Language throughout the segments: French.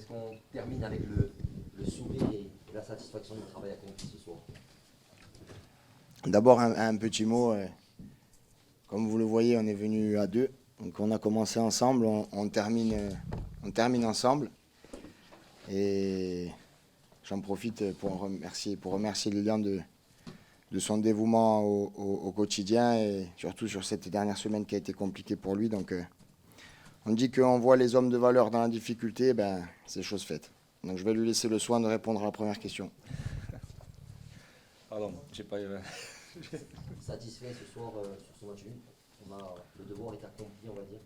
qu'on termine avec le sourire et la satisfaction du travail accompli ce soir? D'abord, un petit mot. Comme vous le voyez, on est venu à deux. Donc on a commencé ensemble, on termine ensemble. Et j'en profite pour remercier Lilian de son dévouement au quotidien et surtout sur cette dernière semaine qui a été compliquée pour lui. Donc on dit qu'on voit les hommes de valeur dans la difficulté, ben, c'est chose faite. Donc je vais lui laisser le soin de répondre à la première question. Pardon, j'ai pas... Satisfait ce soir sur ce match nul. Le devoir est accompli, on va dire.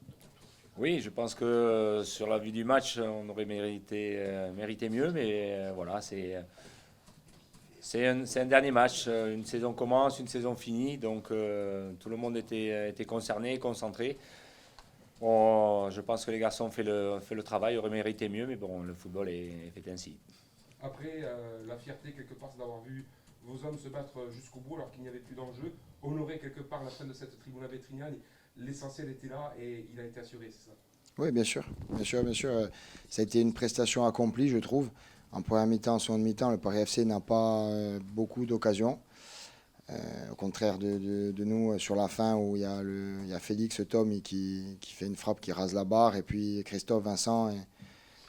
Oui, je pense que sur la vue du match, on aurait mérité mieux, mais voilà, c'est un dernier match. Une saison commence, une saison finit, donc tout le monde était concerné, concentré. Bon, je pense que les garçons ont fait le travail, auraient mérité mieux, mais bon, le football est fait ainsi. Après, la fierté, quelque part, c'est d'avoir vu vos hommes se battre jusqu'au bout alors qu'il n'y avait plus d'enjeu. Honorer quelque part la fin de cette tribune à Vétrignane. L'essentiel était là et il a été assuré, c'est ça? Oui, bien sûr. Ça a été une prestation accomplie, je trouve. En première mi-temps, en seconde mi-temps, le Paris FC n'a pas beaucoup d'occasions. Au contraire de nous sur la fin où il y a Félix Tom qui fait une frappe qui rase la barre et puis Christophe Vincent, et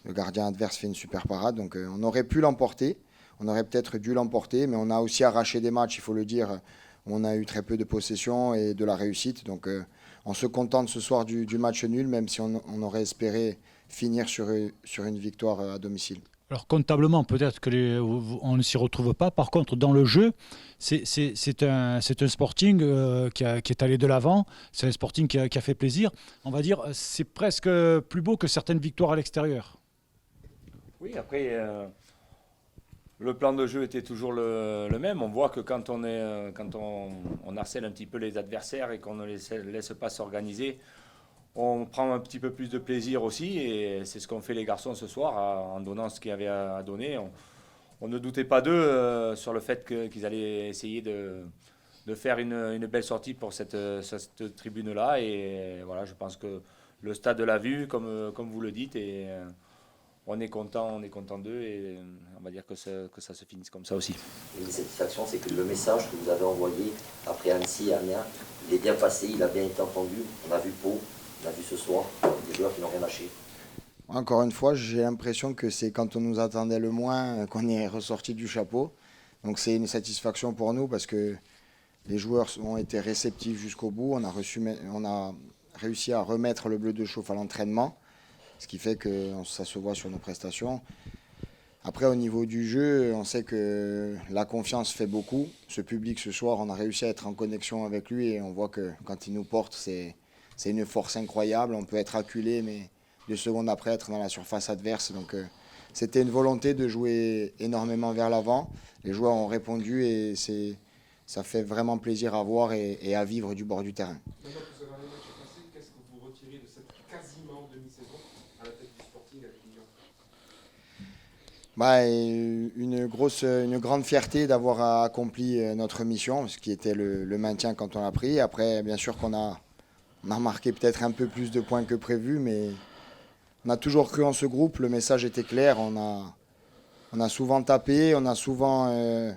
le gardien adverse, fait une super parade. Donc on aurait pu l'emporter, on aurait peut-être dû l'emporter, mais on a aussi arraché des matchs, il faut le dire. On a eu très peu de possession et de la réussite. Donc on se contente ce soir du match nul, même si on aurait espéré finir sur une victoire à domicile. Alors comptablement, peut-être on ne s'y retrouve pas. Par contre, dans le jeu, c'est un Sporting qui est allé de l'avant. C'est un Sporting qui a fait plaisir. On va dire, c'est presque plus beau que certaines victoires à l'extérieur. Oui, après, le plan de jeu était toujours le même. On voit que quand on harcèle un petit peu les adversaires et qu'on ne les laisse pas s'organiser, on prend un petit peu plus de plaisir aussi. Et c'est ce qu'ont fait les garçons ce soir en donnant ce qu'il y avait à donner. On ne doutait pas d'eux sur le fait qu'ils allaient essayer de faire une belle sortie pour cette tribune-là. Et voilà, je pense que le stade l'a vu, comme vous le dites. Et on est content d'eux et on va dire que ça se finisse comme ça aussi. Une satisfaction, c'est que le message que vous avez envoyé après Annecy et Amiens, il est bien passé, il a bien été entendu. On a vu Pau, on a vu ce soir des joueurs qui n'ont rien lâché. Encore une fois, j'ai l'impression que c'est quand on nous attendait le moins qu'on est ressorti du chapeau. Donc c'est une satisfaction pour nous parce que les joueurs ont été réceptifs jusqu'au bout. On a réussi à remettre le bleu de chauffe à l'entraînement, ce qui fait que ça se voit sur nos prestations. Après, au niveau du jeu, on sait que la confiance fait beaucoup. Ce public, ce soir, on a réussi à être en connexion avec lui et on voit que quand il nous porte, c'est une force incroyable. On peut être acculé, mais 2 secondes après, être dans la surface adverse. Donc, c'était une volonté de jouer énormément vers l'avant. Les joueurs ont répondu et ça fait vraiment plaisir à voir et à vivre du bord du terrain. Maintenant que ce dernier match est passé, qu'est-ce que vous retirez de cette quasiment demi-saison à la tête du Sporting avec Lilian? Une grande fierté d'avoir accompli notre mission, ce qui était le maintien quand on l'a pris. Après, bien sûr qu'on a marqué peut-être un peu plus de points que prévu, mais on a toujours cru en ce groupe. Le message était clair. On a souvent tapé, on a souvent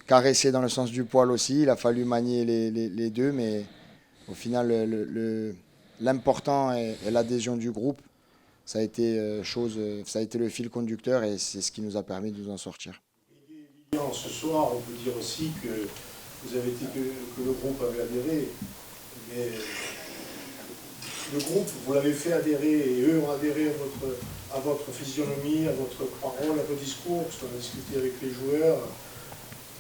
caressé dans le sens du poil aussi. Il a fallu manier les deux, mais au final, l'important est l'adhésion du groupe. Ça a été le fil conducteur et c'est ce qui nous a permis de nous en sortir. Lilian, ce soir, on peut dire aussi que vous avez dit que le groupe avait adhéré, mais le groupe, vous l'avez fait adhérer et eux ont adhéré à votre physionomie, à votre parole, à vos discours, parce qu'on a discuté avec les joueurs.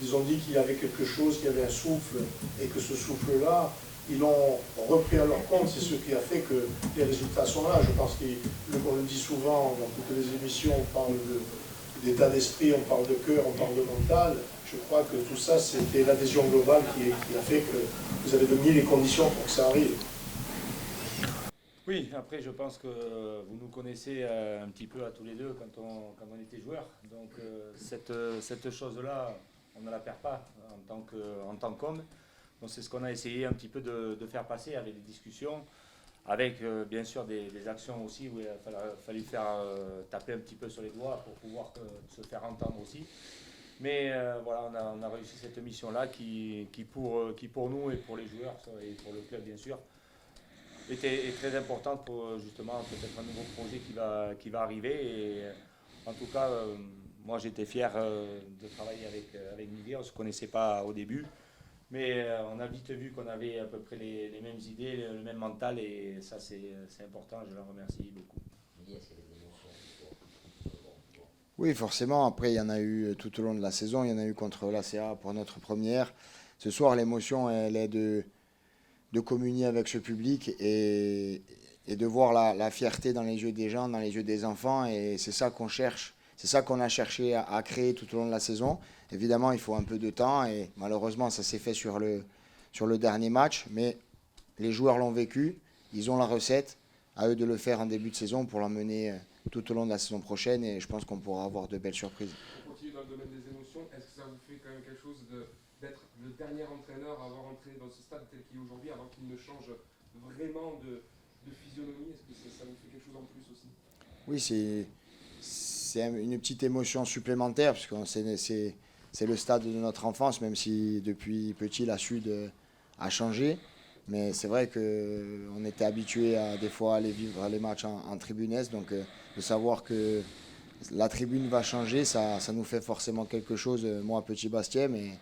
Ils ont dit qu'il y avait quelque chose, qu'il y avait un souffle, et que ce souffle-là, ils l'ont repris à leur compte. C'est ce qui a fait que les résultats sont là. Je pense qu'on le dit souvent dans toutes les émissions, on parle d'état d'esprit, on parle de cœur, on parle de mental. Je crois que tout ça, c'était l'adhésion globale qui a fait que vous avez donné les conditions pour que ça arrive. Oui, après je pense que vous nous connaissez un petit peu à tous les deux quand on était joueurs. Donc cette chose-là, on ne la perd pas en tant qu'homme. Donc c'est ce qu'on a essayé un petit peu de faire passer avec des discussions, avec bien sûr des actions aussi où il a fallu faire taper un petit peu sur les doigts pour pouvoir se faire entendre aussi. Mais voilà, on a réussi cette mission-là qui pour nous et pour les joueurs et pour le club bien sûr est très importante pour justement peut-être un nouveau projet qui va arriver. Et en tout cas, moi j'étais fier de travailler avec Miguel. On ne se connaissait pas au début, mais on a vite vu qu'on avait à peu près les mêmes idées, le même mental, et ça c'est important. Je le remercie beaucoup. Oui, forcément. Après, il y en a eu tout au long de la saison. Il y en a eu contre l'ACA pour notre première. Ce soir, l'émotion, elle est de communier avec ce public et de voir la fierté dans les yeux des gens, dans les yeux des enfants. Et c'est ça qu'on cherche. C'est ça qu'on a cherché à créer tout au long de la saison. Évidemment, il faut un peu de temps et malheureusement, ça s'est fait sur le dernier match. Mais les joueurs l'ont vécu. Ils ont la recette. À eux de le faire en début de saison pour l'emmener tout au long de la saison prochaine. Et je pense qu'on pourra avoir de belles surprises. On continue dans le domaine des émotions. Est-ce que ça vous fait quand même quelque chose d'être le dernier entraîneur à avoir entré dans ce stade tel qu'il est aujourd'hui avant qu'il ne change vraiment de physionomie? Est-ce que ça vous fait quelque chose en plus aussi? Oui, c'est une petite émotion supplémentaire parce que c'est le stade de notre enfance, même si depuis petit la Sud a changé. Mais c'est vrai qu'on était habitué à des fois aller vivre les matchs en tribune est, donc de savoir que la tribune va changer, ça nous fait forcément quelque chose, moi petit Bastien. Mais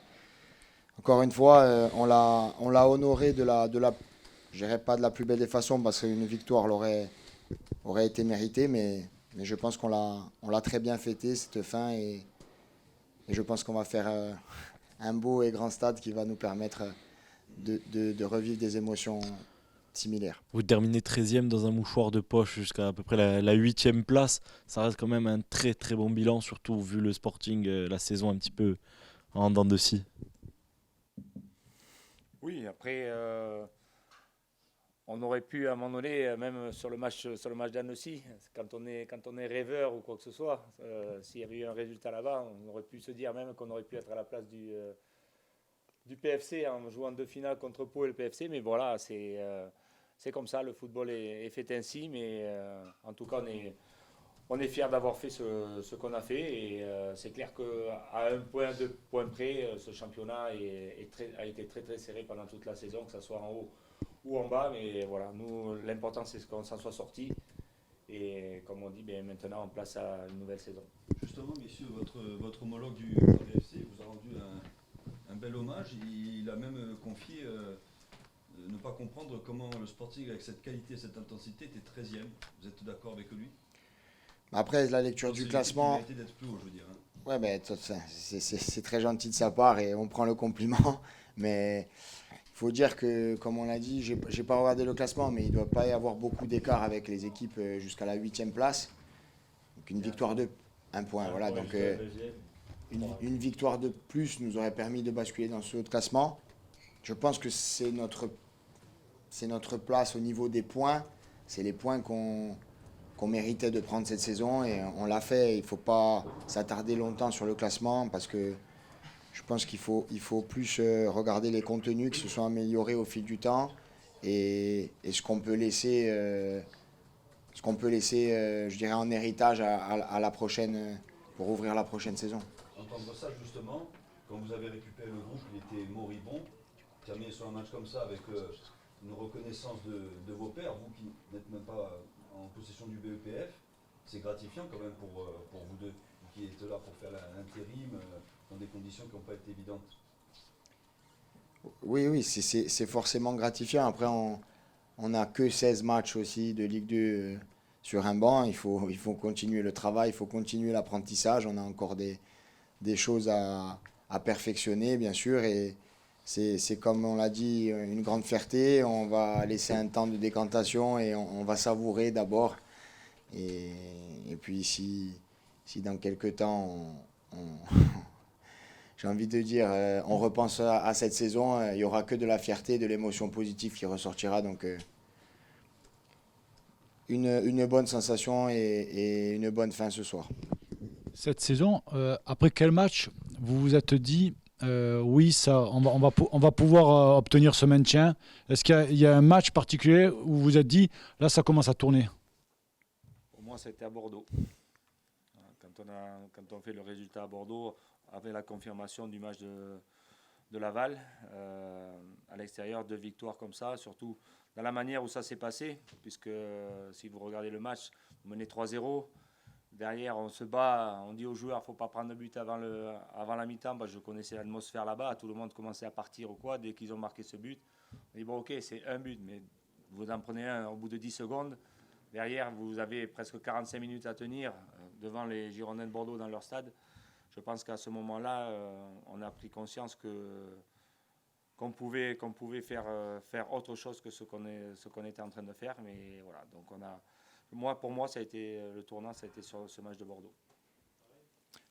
encore une fois, on l'a honoré je dirais pas de la plus belle des façons parce qu'une victoire aurait été méritée, mais je pense qu'on l'a très bien fêté cette fin et je pense qu'on va faire un beau et grand stade qui va nous permettre de revivre des émotions similaires. Vous terminez 13e dans un mouchoir de poche jusqu'à peu près la 8e place. Ça reste quand même un très très bon bilan, surtout vu le Sporting, la saison un petit peu en dents de scie. Oui, après, on aurait pu à un moment donné, même sur le match d'Annecy, quand on est rêveur ou quoi que ce soit, s'il y avait eu un résultat là-bas, on aurait pu se dire même qu'on aurait pu être à la place du PFC en jouant 2 finales contre Pau et le PFC. Mais voilà, c'est comme ça, le football est fait ainsi. Mais en tout cas, on est fiers d'avoir fait ce qu'on a fait. Et c'est clair qu'à 2 points près, ce championnat a été très très serré pendant toute la saison, que ce soit en haut ou en bas. Mais voilà, nous, l'important c'est qu'on s'en soit sorti. Et comme on dit, maintenant on place à une nouvelle saison. Justement, messieurs, votre homologue du PFC vous a rendu un bel hommage. Il a même confié ne pas comprendre comment le Sporting, avec cette qualité et cette intensité, était 13e. Vous êtes d'accord avec lui? Après, la lecture du classement. Il méritait d'être plus haut, je veux dire. Ouais, mais c'est très gentil de sa part et on prend le compliment. Mais il faut dire que, comme on l'a dit, j'ai pas regardé le classement, mais il ne doit pas y avoir beaucoup d'écart avec les équipes jusqu'à la 8e place. Donc une victoire de 1 point. Voilà, donc une victoire de plus nous aurait permis de basculer dans ce haut de classement. Je pense que c'est notre place au niveau des points. C'est les points qu'on méritait de prendre cette saison et on l'a fait. Il ne faut pas s'attarder longtemps sur le classement parce que je pense qu'il faut plus regarder les contenus qui se sont améliorés au fil du temps et ce qu'on peut laisser, je dirais, en héritage à la prochaine, pour ouvrir la prochaine saison. Entendre ça justement, quand vous avez récupéré le groupe, il était moribond. Terminer sur un match comme ça avec une reconnaissance de vos pairs, vous qui n'êtes même pas en possession du BEPF, c'est gratifiant quand même pour vous deux, qui êtes là pour faire l'intérim dans des conditions qui n'ont pas été évidentes. Oui, c'est forcément gratifiant. Après, on n'a que 16 matchs aussi de Ligue 2 sur un banc. Il faut continuer le travail, il faut continuer l'apprentissage. On a encore des choses à perfectionner, bien sûr. Et c'est comme on l'a dit, une grande fierté. On va laisser un temps de décantation et on va savourer d'abord. Et puis si dans quelques temps, j'ai envie de dire, on repense à cette saison, il n'y aura que de la fierté, de l'émotion positive qui ressortira. Donc une bonne sensation et une bonne fin ce soir. Cette saison, après quel match vous vous êtes dit oui, on va pouvoir obtenir ce maintien. Est-ce qu'il y a un match particulier où vous vous êtes dit, là, ça commence à tourner? Pour moi, c'était à Bordeaux. Quand on fait le résultat à Bordeaux, avec la confirmation du match de Laval, à l'extérieur, 2 victoires comme ça, surtout dans la manière où ça s'est passé, puisque si vous regardez le match, vous menez 3-0. Derrière, on se bat, on dit aux joueurs, il ne faut pas prendre de but avant la mi-temps. Je connaissais l'atmosphère là-bas, tout le monde commençait à partir ou quoi. Dès qu'ils ont marqué ce but, on dit bon ok, c'est un but, mais vous en prenez un au bout de 10 secondes. Derrière, vous avez presque 45 minutes à tenir devant les Girondins de Bordeaux dans leur stade. Je pense qu'à ce moment-là, on a pris conscience qu'on pouvait faire autre chose que ce qu'on était en train de faire. Mais voilà, donc pour moi, ça a été le tournant, ça a été sur ce match de Bordeaux.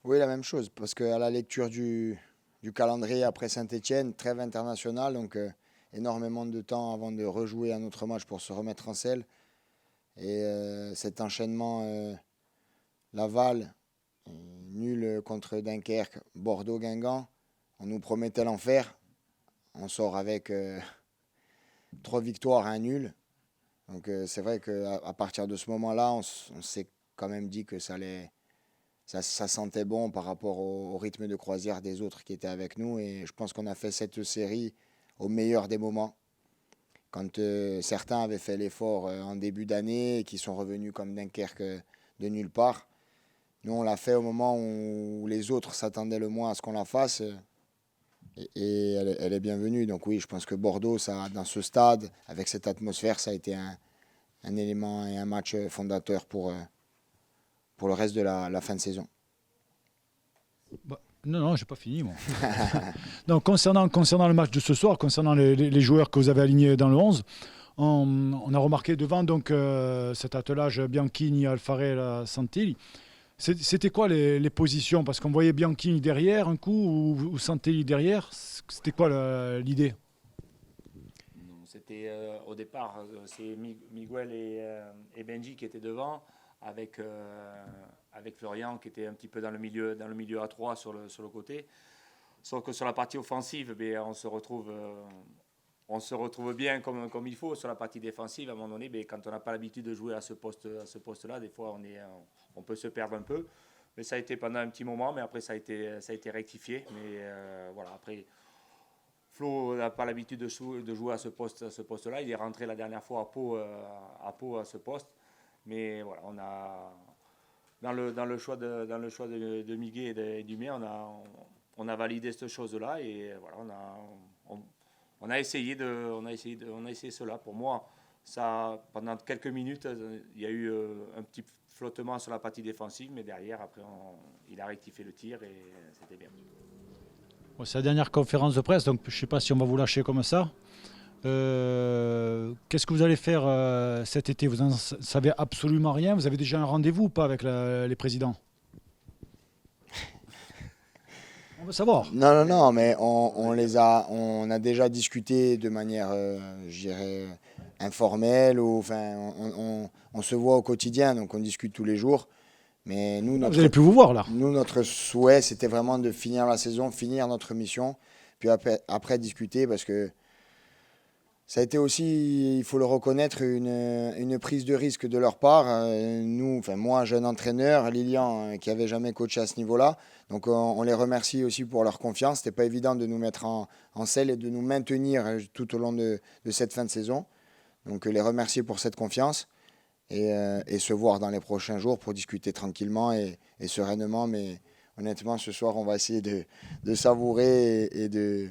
Oui, la même chose, parce qu'à la lecture du calendrier après Saint-Etienne, trêve internationale, donc énormément de temps avant de rejouer un autre match pour se remettre en selle. Et cet enchaînement Laval, nul contre Dunkerque, Bordeaux, Guingamp, on nous promettait l'enfer. On sort avec 3 victoires, 1 nul. Donc c'est vrai qu'à partir de ce moment-là, on s'est quand même dit que ça sentait bon par rapport au rythme de croisière des autres qui étaient avec nous. Et je pense qu'on a fait cette série au meilleur des moments. Quand certains avaient fait l'effort en début d'année et qui sont revenus comme Dunkerque de nulle part. Nous, on l'a fait au moment où les autres s'attendaient le moins à ce qu'on la fasse. Et elle est bienvenue. Donc oui, je pense que Bordeaux, dans ce stade, avec cette atmosphère, ça a été un élément et un match fondateur pour le reste de la fin de saison. Non, j'ai pas fini, moi. Donc, concernant le match de ce soir, concernant les joueurs que vous avez alignés dans le 11, on a remarqué devant donc, cet attelage Bianchini, Alfarella, Santilli. C'était quoi les positions? Parce qu'on voyait Bianchini derrière un coup ou Santilli derrière. C'était quoi l'idée? C'était au départ, c'est Miguel et Benji qui étaient devant, avec Florian qui était un petit peu dans le milieu à 3 sur le côté. Sauf que sur la partie offensive, on se retrouve bien comme il faut. Sur la partie défensive, à un moment donné, quand on n'a pas l'habitude de jouer à ce poste-là, des fois on peut se perdre un peu. Mais ça a été pendant un petit moment, mais après ça a été rectifié. Mais voilà, après, Flo n'a pas l'habitude de jouer à ce poste-là. Il est rentré la dernière fois à Pau à ce poste. Mais voilà, on a dans le choix de Miguel et du mien, on a validé cette chose-là et voilà, on a essayé cela. Pour moi, ça, pendant quelques minutes, il y a eu un petit flottement sur la partie défensive, mais derrière, après, il a rectifié le tir et c'était bien. Bon, c'est la dernière conférence de presse, donc je ne sais pas si on va vous lâcher comme ça. Qu'est-ce que vous allez faire cet été? Vous n'en savez absolument rien? Vous avez déjà un rendez-vous ou pas avec les présidents? On veut savoir. Non, mais on a déjà discuté de manière, je dirais, informelle. On se voit au quotidien, donc on discute tous les jours. Mais nous, vous n'allez plus vous voir là. Nous, notre souhait, c'était vraiment de finir la saison, finir notre mission, puis après discuter, parce que ça a été aussi, il faut le reconnaître, une prise de risque de leur part. Moi, jeune entraîneur, Lilian, qui n'avait jamais coaché à ce niveau-là. Donc, on les remercie aussi pour leur confiance. Ce n'était pas évident de nous mettre en selle et de nous maintenir tout au long de cette fin de saison. Donc, les remercier pour cette confiance et se voir dans les prochains jours pour discuter tranquillement et sereinement. Mais honnêtement, ce soir, on va essayer de savourer et de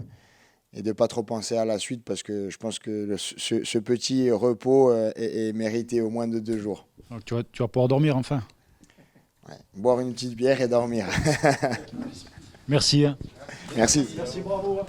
ne pas trop penser à la suite parce que je pense que ce petit repos est mérité au moins de 2 jours. Donc tu vas pouvoir dormir enfin. Ouais, boire une petite bière et dormir. Merci. Merci. Merci, bravo.